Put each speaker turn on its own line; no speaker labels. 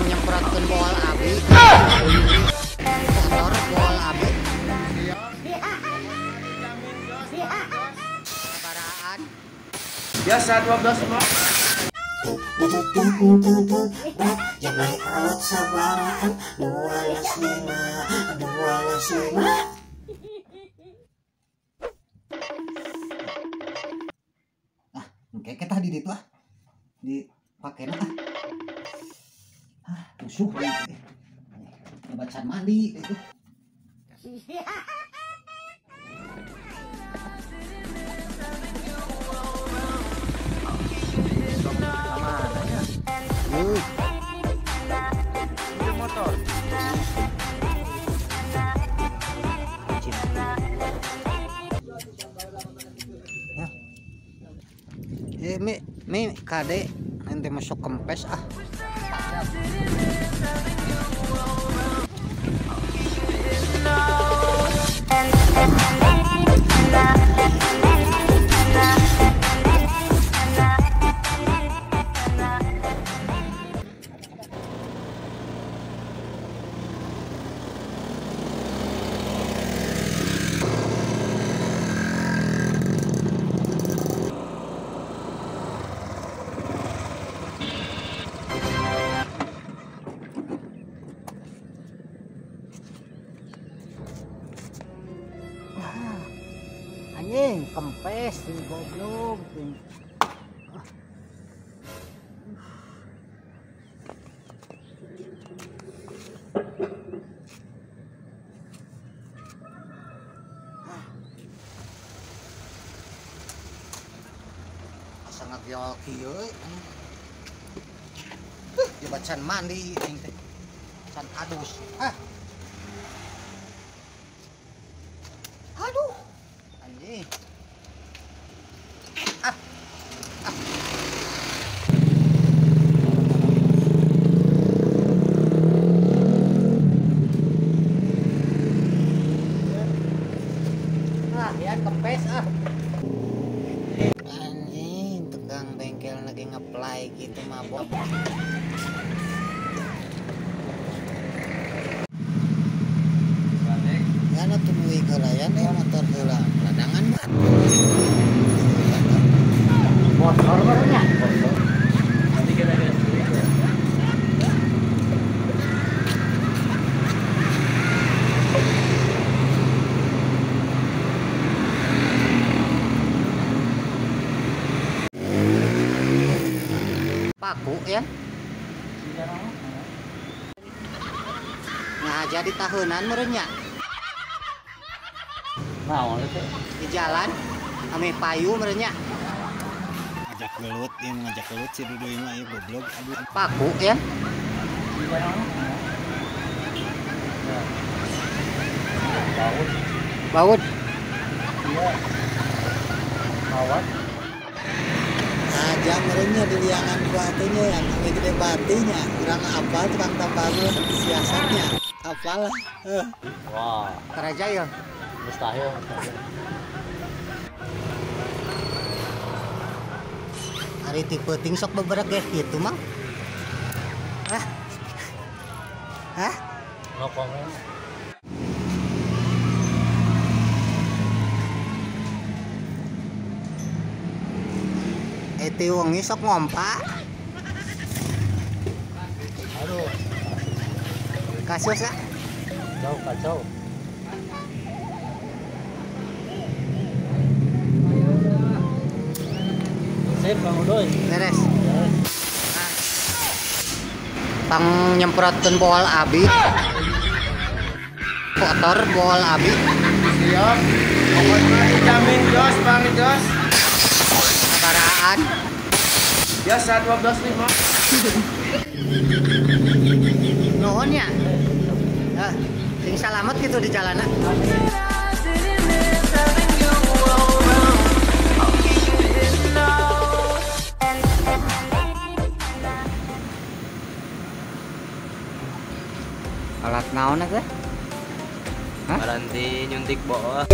Nyemprotkeun boal abi. Motor boal abi. Sabaraan.
Biasa 12 mah.
Jangan alat sabaran 12 5.
Kayak kita di itu dipakai musuh bacaan mandi itu.
Motor.
Mi kade nanti masuk kempes ah. Anjing kempes si goblok. Asa ngagiol kieu di bacan mandi aing teh can adus. Aduh anjing. Ya kempes anjing, tukang bengkel lagi ngeplay gitu mabok. Karena tunggu ikalayan motor heula ladangan mah. Motor barunya.
Nanti kita lihat.
Paku ya. Nah jadi tahunan merenya.
Naon itu?
Di jalan ame payu merenya.
Ngajak gelut, yang ngajak gelut si Dudu mah ya goblok. Aduh,
Paku ya. Baut.
Iya. Awat.
aja merenya di liangan batunya yang kami gede batinya. Kurang apa tukang tambangnya siasatnya. Apalah.
Wah,
Kerajaan.
mustahil.
Hari tipe ting sok beberapa kayak gitu mah. Hah?
No comment.
Eti wengi sok ngompa.
Aduh,
Kasus ya.
jauh kacau. Sip, Bang Udoy.
Beres. Pang nyemprotkeun boal abi. Kotor boal abi.
Siap. Pokoknya dijamin jos, Bang Jos.
Sabaraan.
Biasa 12.5.
Nuhun ya. Sing salamet gitu di jalanan. Alat naon eta?
Berhenti nyuntik bola.